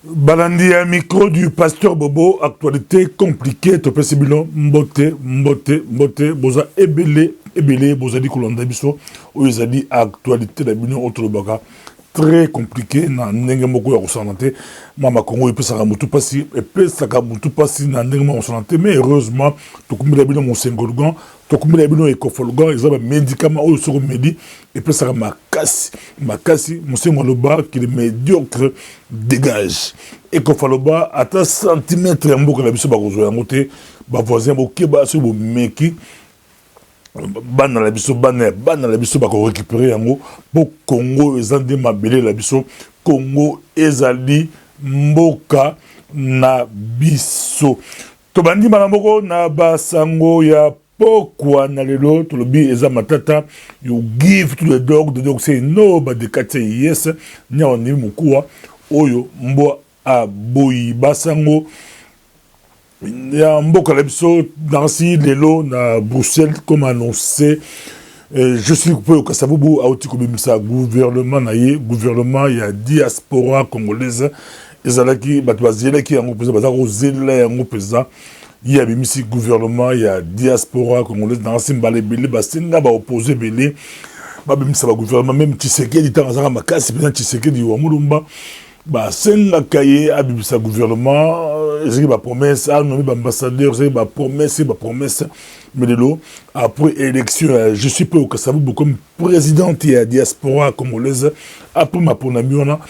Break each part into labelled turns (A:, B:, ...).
A: Balandi à micro du pasteur Bobo, actualité compliquée, topé sibilon, mbote, boza ebele, boza di kolanda biso, ou ils a dit actualité la bino autre baka, très compliqué, na ndenge moko ya kosanante, mama Congo et puis ça mutu pasi, et puis ça mutu pasi na ndenge moko kosanante, mais heureusement, tout comme la bino mon sengolgan, tout comme la bino ekofolgan, ils ont un médicament ou sur medi, et puis ça makasi, mon sengoloba, qui est médiocre, dégage. Ekofaloba, à ta centimètre, un peu que la biso bakozwa yango te, ba voisin bokeba so bo meki, bana la biso bako récupérer yango po Congo ezande mabele la biso, Congo ezali mboka na biso. Tobandi malamboko na basango ya pokwa na lelo tolobi eza matata, you give to the dog say no, but the cat say yes, nyawa ni mukua oyo mbo aboyi basango ya mboka la biso dansi lelo na Bruxelles comme annoncé. Je suis coupé au Kasaboubou à Otikoubimisa gouvernement naïe gouvernement ya diaspora congolaise ezalaki batwazielaki yango pesa bazako zela yango pesa ya bimisi gouvernement ya diaspora congolaise dansi mbale belé basenga ba opposé belé ba bimisa ba gouvernement même Tshisekedi tangazaka makasi pesa Tshisekedi wa mulumba bah senga kaye abibisa gouvernement ezaki ba promesse anomi ba ambassadeur ezaki ba promesse mais de l'eau après élection je suis pas au Kasaboubou comme présidente de la diaspora congolaise après ma ponamiona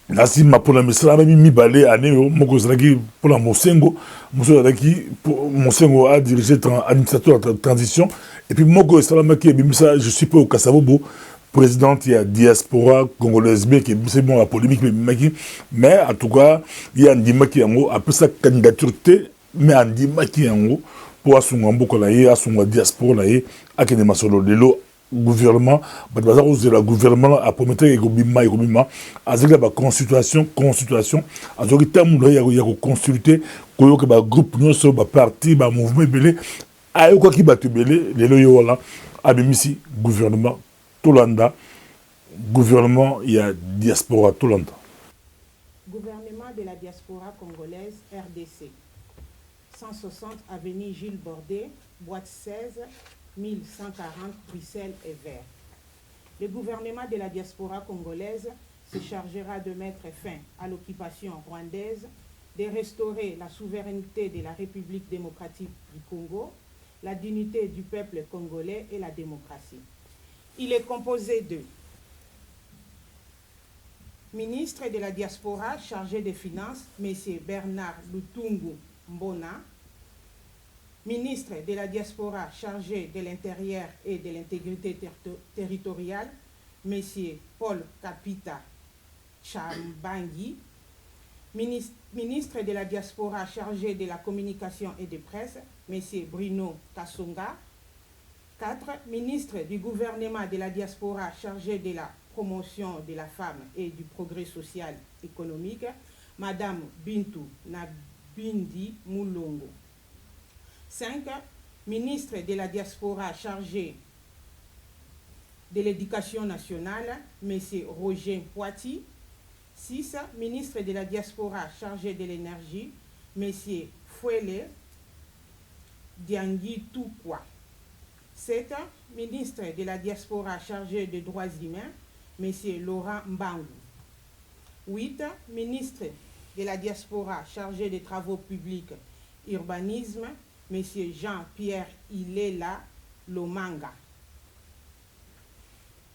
A: nasi ma ponamisala mi balé année moko zalaki pour la Mosengo Mosengo a dirigé administrateur de transition et puis moko salamaki bimisa je suis pas au Kasaboubou présidente de la diaspora congolaise, c'est bon la polémique, mais en tout cas, il y a un dimaki yango, après sa candidature, mais un dimaki yango, pour assungambo kolaye, assunga diaspora laye, akene masolo lelo, gouvernement, la gouvernement a prometté ekobima, azeka ba consultation, azoki tamu ya ko consulter, koyo ke ba groupe nyonso ba parti, ba mouvement belé, ayo kwa ki batu belé, lelo yo wala, abimisi gouvernement Tolanda, gouvernement, il y a diaspora Tolanda.
B: Gouvernement de la diaspora congolaise, RDC. 160 avenue Jules Bordet, boîte 16, 1140, Bruxelles et Vert. Le gouvernement de la diaspora congolaise se chargera de mettre fin à l'occupation rwandaise, de restaurer la souveraineté de la République démocratique du Congo, la dignité du peuple congolais et la démocratie. Il est composé de ministre de la diaspora chargé des finances, M. Bernard Lutungu Mbona, ministre de la diaspora chargé de l'intérieur et de l'intégrité territoriale, M. Paul Kapita Chambangi, ministre de la diaspora chargé de la communication et de presse, M. Bruno Kasonga. 4. Ministre du gouvernement de la diaspora chargé de la promotion de la femme et du progrès social économique, Madame Bintou Nabindi Moulongo. 5. Ministre de la diaspora chargé de l'éducation nationale, M. Roger Poiti. 6. Ministre de la diaspora chargé de l'énergie, M. Fouele Diangui Toukwa. 7. Ministre de la diaspora chargé des droits humains, M. Laurent Mbangou. 8. Ministre de la diaspora chargé des travaux publics, urbanisme, M. Jean-Pierre Ilela Lomanga.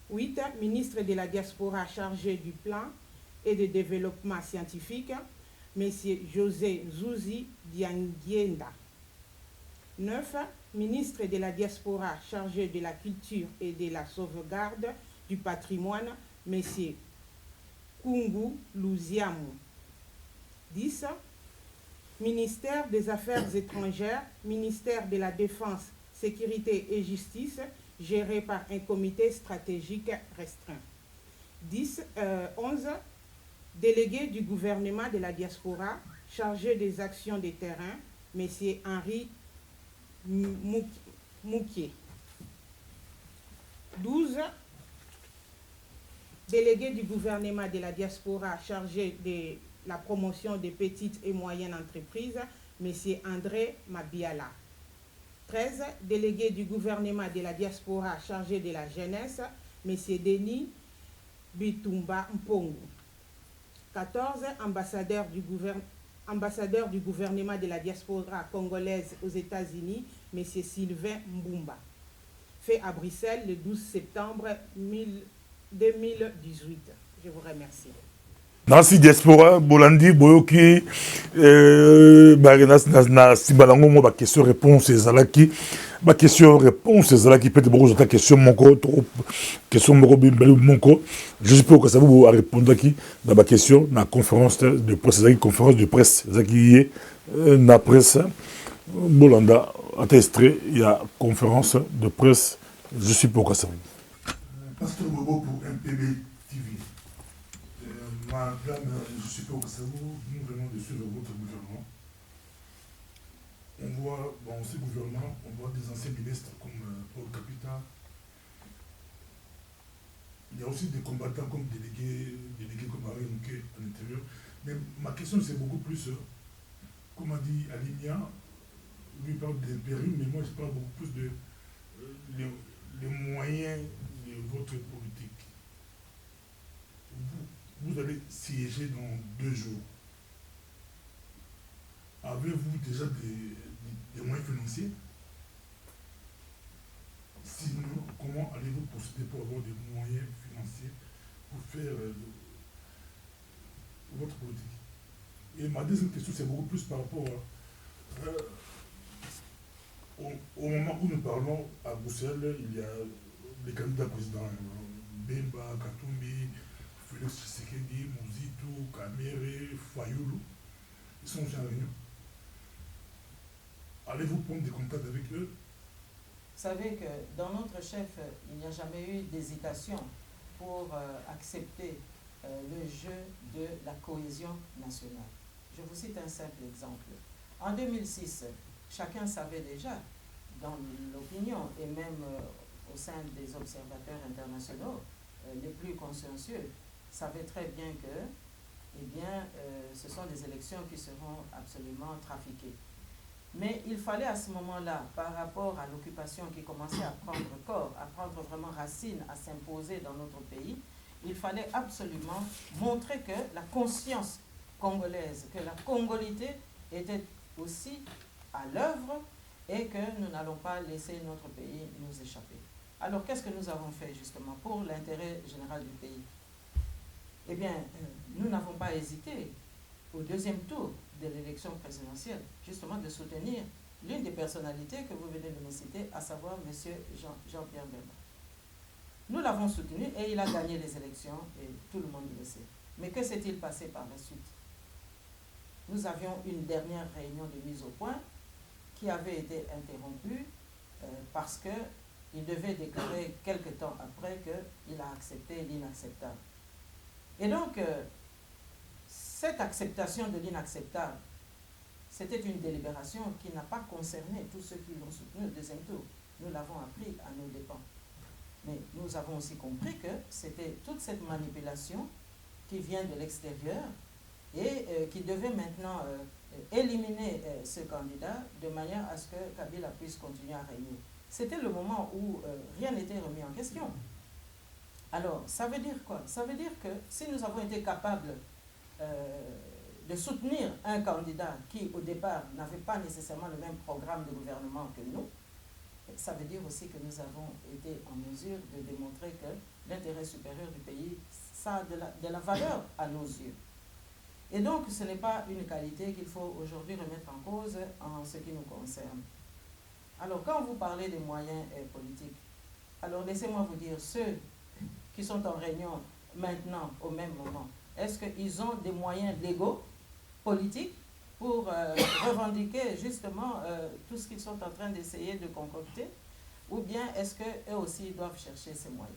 B: 8. Ministre de la diaspora chargé du plan et de développement scientifique, M. José Zouzi Diangienda. 9. Ministre de la diaspora chargé de la culture et de la sauvegarde du patrimoine, M. Kungu Louziamou. 10. Ministère des Affaires étrangères, ministère de la Défense, Sécurité et Justice, géré par un comité stratégique restreint. 11. Délégué du gouvernement de la diaspora chargé des actions de terrain, M. Henri Moukier. 12. délégué du gouvernement de la diaspora chargé de la promotion des petites et moyennes entreprises, M. André Mabiala. 13, délégué du gouvernement de la diaspora chargé de la jeunesse, M. Denis Bitumba Mpongu. 14, ambassadeur du gouvernement de la diaspora congolaise aux États-Unis, M. Sylvain Mbumba. Fait à Bruxelles le 12 septembre 2018. Je vous remercie.
A: Nasi diaspora bolandi boyoki na sibalango mo ba question réponse ezalaki ba question réponse ezalaki peut-être beaucoup de question moko trop question moko bimbeli moko je suppose que ça vous répondre qui dans ba question na conférence de presse ezalaki conférence de presse ezalaki na presse bolanda attesté il y a conférence de presse je suppose que ça
C: Pasteur Bobo pour MPB TV. Madame, je suppose que c'est vous, nous venons de suivre votre gouvernement. On voit, dans ce gouvernement, on voit des anciens ministres comme Paul Capita. Il y a aussi des combattants comme délégués comme Harry Mouké à l'intérieur. Mais ma question, c'est beaucoup plus, comme a dit Alimia, lui parle d'intérim, mais moi je parle beaucoup plus de les moyens de votre politique. Vous allez siéger dans 2 jours. Avez-vous déjà des moyens financiers? Sinon, comment allez-vous procéder pour avoir des moyens financiers pour faire votre politique? Et ma deuxième question, c'est beaucoup plus par rapport au moment où nous parlons à Bruxelles, il y a les candidats présidents, Bemba, Katumbi, Félix Tshisekedi, Mouzito, Kamere, Fayoulou, ils sont en réunion. Allez-vous prendre des contacts avec eux?
D: Vous savez que dans notre chef, il n'y a jamais eu d'hésitation pour accepter le jeu de la cohésion nationale. Je vous cite un simple exemple. En 2006, chacun savait déjà, dans l'opinion et même au sein des observateurs internationaux, les plus consciencieux, savaient très bien que ce sont des élections qui seront absolument trafiquées. Mais il fallait à ce moment-là, par rapport à l'occupation qui commençait à prendre corps, à prendre vraiment racine, à s'imposer dans notre pays, il fallait absolument montrer que la conscience congolaise, que la congolité était aussi à l'œuvre et que nous n'allons pas laisser notre pays nous échapper. Alors qu'est-ce que nous avons fait justement pour l'intérêt général du pays? Eh bien, nous n'avons pas hésité au deuxième tour de l'élection présidentielle, justement de soutenir l'une des personnalités que vous venez de me citer, à savoir M. Jean-Pierre Bemba. Nous l'avons soutenu et il a gagné les élections et tout le monde le sait. Mais que s'est-il passé par la suite? Nous avions une dernière réunion de mise au point qui avait été interrompue parce qu'il devait déclarer quelque temps après qu'il a accepté l'inacceptable. Et donc, cette acceptation de l'inacceptable, c'était une délibération qui n'a pas concerné tous ceux qui l'ont soutenu au deuxième tour. Nous l'avons appris à nos dépens. Mais nous avons aussi compris que c'était toute cette manipulation qui vient de l'extérieur et qui devait maintenant éliminer ce candidat de manière à ce que Kabila puisse continuer à régner. C'était le moment où rien n'était remis en question. Alors, ça veut dire quoi? Ça veut dire que si nous avons été capables de soutenir un candidat qui, au départ, n'avait pas nécessairement le même programme de gouvernement que nous, ça veut dire aussi que nous avons été en mesure de démontrer que l'intérêt supérieur du pays, ça a de la valeur à nos yeux. Et donc, ce n'est pas une qualité qu'il faut aujourd'hui remettre en cause en ce qui nous concerne. Alors, quand vous parlez des moyens politiques, alors laissez-moi vous dire, ceux qui sont en réunion maintenant, au même moment, est-ce qu'ils ont des moyens légaux, politiques, pour revendiquer justement tout ce qu'ils sont en train d'essayer de concocter, ou bien est-ce qu'eux aussi doivent chercher ces moyens?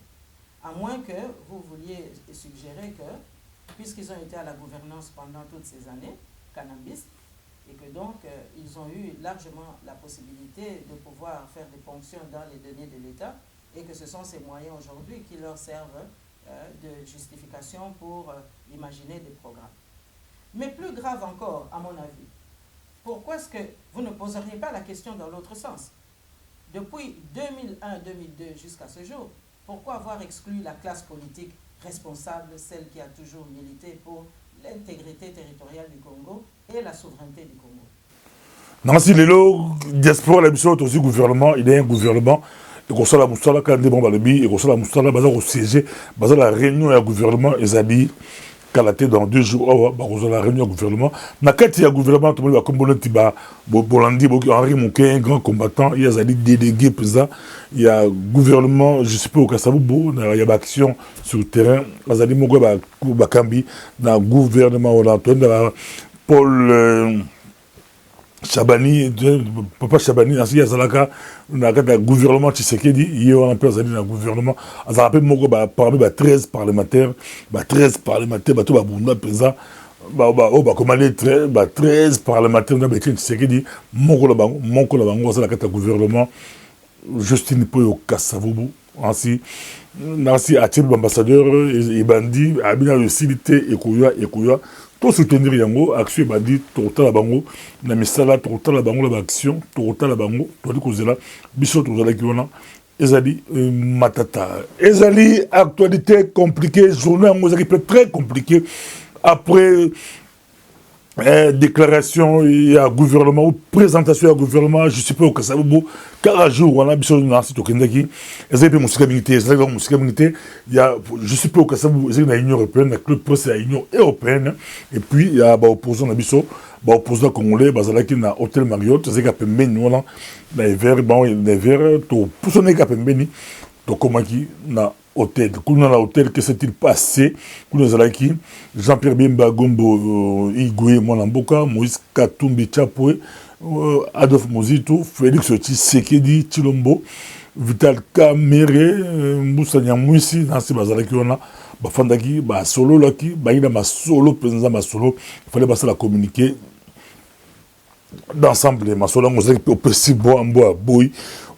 D: À moins que vous vouliez suggérer que, puisqu'ils ont été à la gouvernance pendant toutes ces années, cannabis, et que donc ils ont eu largement la possibilité de pouvoir faire des ponctions dans les deniers de l'État, et que ce sont ces moyens aujourd'hui qui leur servent de justification pour imaginer des programmes. Mais plus grave encore, à mon avis, pourquoi est-ce que vous ne poseriez pas la question dans l'autre sens? Depuis 2001-2002 jusqu'à ce jour, pourquoi avoir exclu la classe politique responsable, celle qui a toujours milité pour l'intégrité territoriale du Congo et la souveraineté du Congo?
A: Non, si le diaspora, la mission aussi gouvernement, il y a un gouvernement, et qu'on soit la moussala, quand on est bon, et qu'on soit la moussala, au siège, la réunion et le gouvernement, ils habillent. Kalaté dans 2 jours, on a la réunion au gouvernement. Nakati ya gouvernement, tout le monde va comme Bolandi, Henri Mouké, un grand combattant, il y a des délégués, il y a gouvernement, je sais pas au Kassaboubo, il y a action sur le terrain, Azali Mouké, Bakambi, dans le gouvernement, Paul Chabani, Papa Chabani, ainsi Yazalaka, dans le gouvernement Tshisekedi, il y a un peu dans le gouvernement, ça rappelle Moko, parmi 13 parlementaires, 13 parlementaires, tout Babunda, Pesa, comment les 13 parlementaires, Tshisekedi, Moko Labango, ça le gouvernement, Justine Poyo Kassavoubou, ainsi, Nancy Atib, ambassadeur, et Bandi, Abina de Silité, Ekouya, tout soutenir yango action badi total bango na misala total bango la action total bango to di kozela biso tozala kiona ezali matata ezali actualité compliquée journée ngozaki peut très compliqué après déclaration il y a gouvernement ou présentation du gouvernement je sais pas au Kassabou 40 jours on a biso na site okendaki ezali pe musika milité ezali musika milité il y a je sais pas au Kassabou ezali na Union européenne na club presse à Union européenne et puis il y a opposant na biso opposant congolais bazalaki na hôtel Marriott ezali ka pembeni wana na hiver to pusone ka pembeni to komaki na hôtel. Kuna na hôtel, que s'est-il passé? Kuna zalaki Jean-Pierre Bemba Gombo Igwe Mwanamboka, Moïse Katumbi Chapwe, Adolphe Mozito, Félix Tshisekedi Chilombo, Vital Kamerhe, Moussa Nyamwisi, Nancy Bazalaki wana, bafandaki ba solo laki, ba ina ma solo président ma solo, il fallait passer la communiquer d'ensemble ma solo ngozaki au petit bois boy.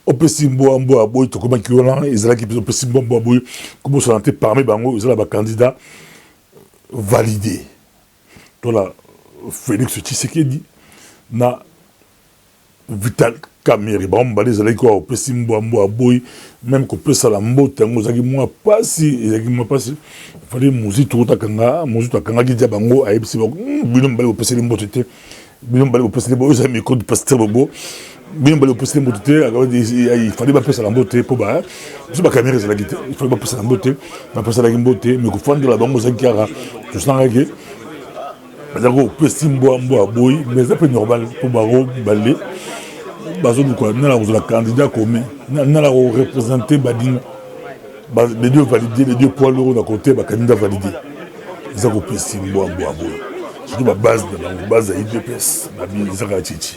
A: Au petit bois boy to comment qui on ils allaient qui au petit bois boy comment sont entrés parmi bango ils allaient ba candidat validé to la Félix Tshisekedi na Vital Kamerhe ba ils allaient quoi au petit bois boy même qu'on peut ça la mbote ngozaki moi pas si fallait Mozito takanga qui dia bango ayebisi ba bino mbali au petit mbote te bino mbali au petit boy ça micro du pasteur bobo bien balé au poste mototé il fallait pas passer la beauté pour ba je ba caméra la guitare il fallait pas passer la beauté pas passer la beauté mais ko fond de la bango zakara tout ça ngaki bazako poste mboa boy mais ça peut normal pour baro balé bazo quoi na la candidat comme na la représenter badin les deux validés les deux poids lourds d'un côté ba candidat validé zako poste mboa boy surtout ba base de la base à IDPS ba bi zaka chichi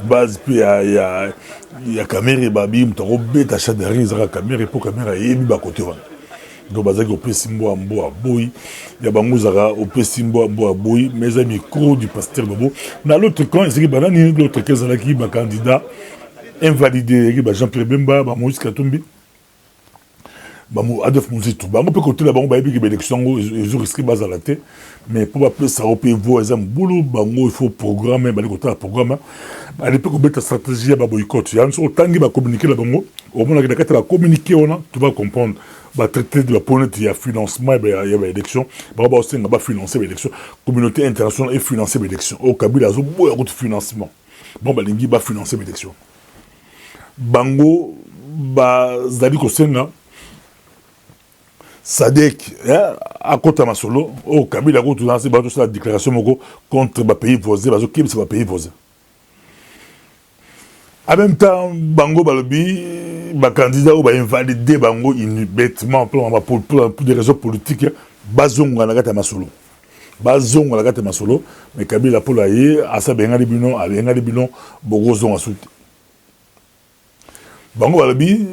A: base puis il y a caméra babi mtaro beta chadari zaka caméra pour caméra yebi ba côté wana donc bazaki opesi mboa boy ya bango zaka opesi mboa boy mais les micro du pasteur bobo na l'autre camp c'est que banani l'autre camp zalaki ba candidat invalidé ba Jean-Pierre Bemba ba Moïse Katumbi ba Adolphe Mozito ba mo pe côté là ba ba yebi que élection ils ont risqué base à la tête mais pour pas plus ça au pays voir exemple boulot bango il faut programmer ba côté programme à l'époque où la stratégie ba boycott ya nso tangi ba communiquer la bango au moment que la communiquer on tu vas comprendre ba traiter de la politique ya financement il y a élection ba aussi ba financer l'élection communauté internationale et financer l'élection au Kabila zo boya route financement bon ba lingi ba financer l'élection bango ba zali ko senga Sadek, à côté de Masolo, au Kabila, tout la déclaration contre le pays voisin, parce que c'est le pays voisin. En même temps, Bango Balobi, le candidat va invalider Bango bêtement pour des raisons politiques. Bazong à la gata Masolo. Bazong à la gata Masolo, mais Kabila pour l'aïe, à sa bengali binon, Bogozon à soute. Bango Balobi,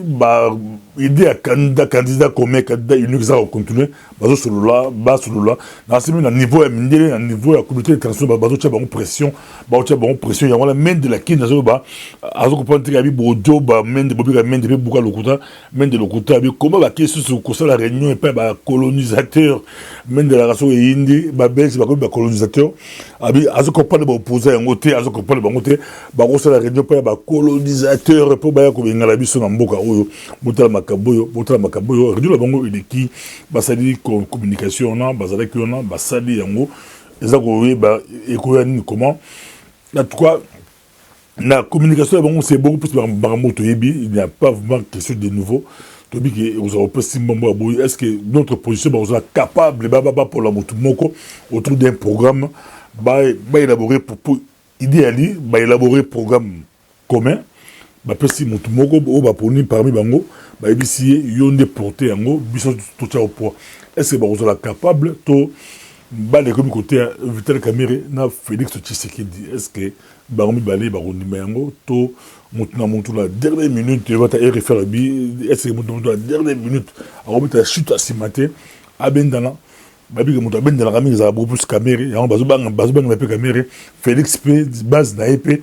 A: idée à candidat commun, candidat unique, ça va continuer. Bazo solola, bas solola. Dans ce niveau, à niveau, à communauté internationale, bazo tcha bon pression, bazo tcha bon pression. Il y a la main de la kin, bazo ba, azo comprendre que abi bojo, ba main de bobi, main de beaucoup lokuta, main de lokuta. Comment va question sur la réunion et pas ba colonisateur, main de la race indi, ba belge, ba colonisateur. Abi azo comprendre ba opposé en côté, azo comprendre ba côté, ba rosa la réunion pas ba colonisateur pour ba ko ngala biso na mboka oyo, mutala makaboyo, réunion la bango il qui basali communication na bazali ki ona basali yango eza ko yeba ekoyani comment en tout cas la communication bon c'est beaucoup plus par moto yebi il n'y a pas vraiment question de nouveau to bi que aux européens simbombo aboy est-ce que notre position est capable pour la moto moko autour d'un programme élaborer pour idéalement élaborer programme commun pesi moto moko o baponi parmi bango ebisi yonde porter yango biso tout au poids est-ce que vous êtes capable to les comme côté Vital Kamerhe na Félix Tshisekedi est-ce que baromi balé barondima yango to motu la dernière minute va ta refaire bi est-ce que motu la dernière minute a remettre chute à simate abendana babi que motu abendana kami za beaucoup plus Kamerhe yango bazobanga pe Kamerhe Félix pe base na épée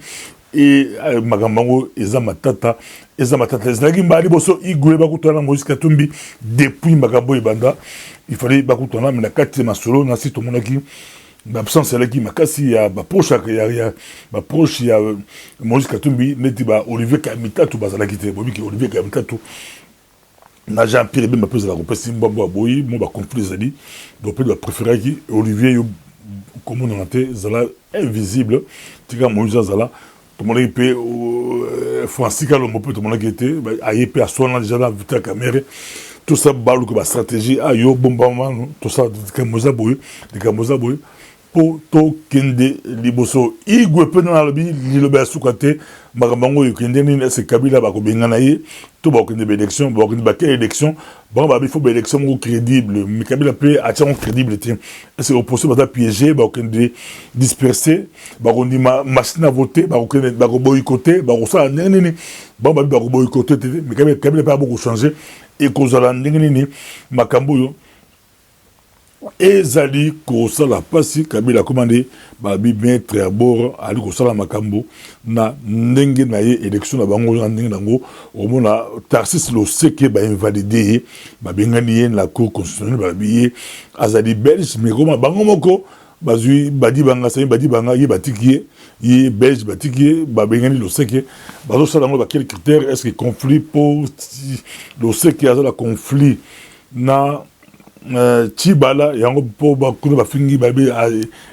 A: et magambango eza matata ezalaki mbali boso igwe bakutana Moïse Katumbi depuis makambo ebanda il fallait bakutana mais na kati masolo na site monaki l'absence elaki makasi ya baproche ya Moïse Katumbi neti ba Olivier Kamitatu bazalaki te bobi ki Olivier Kamitatu na Jean-Pierre Bemba pesa la kopesi mbambo aboyi mo ba conflit zali donc peut préférer ki Olivier yo comme on a été zala invisible tika Moïse zala tout le monde peut Francis Kalombo tout le monde qui était AIP à son déjà dans Vital Kamerhe tout ça balou que la stratégie a yo bombardement tout ça de Kamoza boy pour to kende liboso igwe pe na lobi liloba sukate makambango yo kende ni c'est Kabila ba ko bengana ye to ba kende élection ba kende ba quelle élection bon ba il faut élection crédible mais Kabila peut attirer crédibilité c'est opposé ba piéger ba kende disperser ba ko ndi machine à voter ba ko kende ba ko boycotter ba ko ça nini bon ba ko boycotter mais Kabila pas beaucoup changé et kozala nini makambo yo ezali kosala pasi Kabila commandé babi mettre à bord ali kosala makambo na ndenge na ye élection na bango na ndenge nango omona Tarsis lo seke ba invalider ba bengani ye la cour constitutionnelle babi azali belge mais comment bango moko bazui badi banga sai badi banga ye batiki ye belge batiki ba bengani lo seke bazo sala ngo ba quel critère est-ce que conflit pour lo seke azala conflit na Tibala yango po ba kuna ba fingi ba be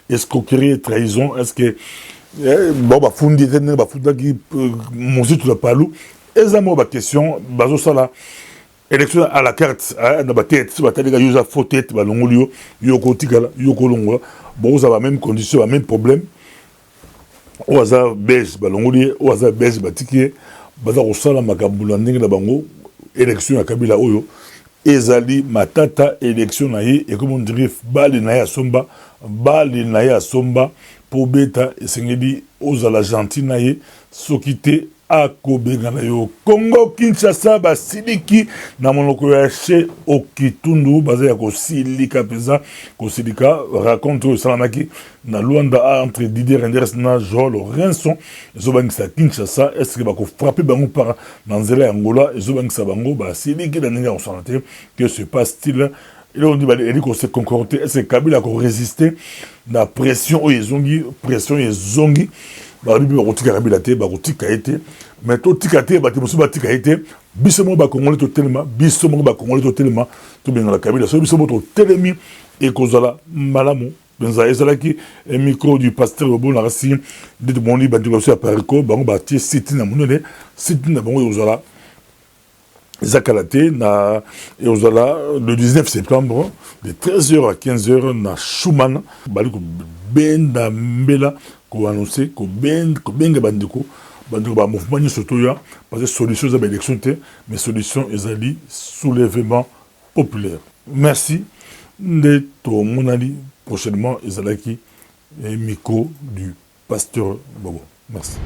A: escroquerie trahison est-ce que bon ba fundi tene ba fundi ki mosi tout la palou ezamo ba question bazo sala élection à la carte na ba tête ba tali ga yuza faux tête ba longolio yo ko tikala yo ko longo bon ça va même condition va même problème o za belge ba longolio o za belge ba tikie ba za ko sala makambula ndenge na bango élection ya Kabila oyo ezali matata élection na ye et comme on dirait bali na ya somba pour beta esengeli ozala gentil na ye sokite akobenga na yo Congo Kinshasa basiliki na monoko ya che okitundu baza ya kosilika peza kosilika raconte salamaki na Luanda entre Didier Renders na Joel Lorenson ezobangisa Kinshasa est-ce que bako frapper bango par na nzela ya Angola ezobangisa bango basiliki na ndenge ya kosana que se passe-t-il et on dit bah il faut se concordter est-ce que Kabila ko résister na pression ezongi babi bakotika Kabila te bakotika ete mais to tika te bati musu batika ete biso mo ba Congolais to telema to benga la Kabila so biso mo to telemi et kozala malamu benza ezalaki un micro du pasteur Bobo na rasi de moni bandiko so apariko bango bati site na monene site na bango ozala Zakalate na et ozala le 19 septembre de 13h à 15h na Schumann baliko benda mbela ko annoncer ko benga bandiko ba mouvement surtout ya parce que solution za élection té mais solution ezali soulèvement populaire. Merci de to monali prochainement ezalaki micro du pasteur Bobo. Merci.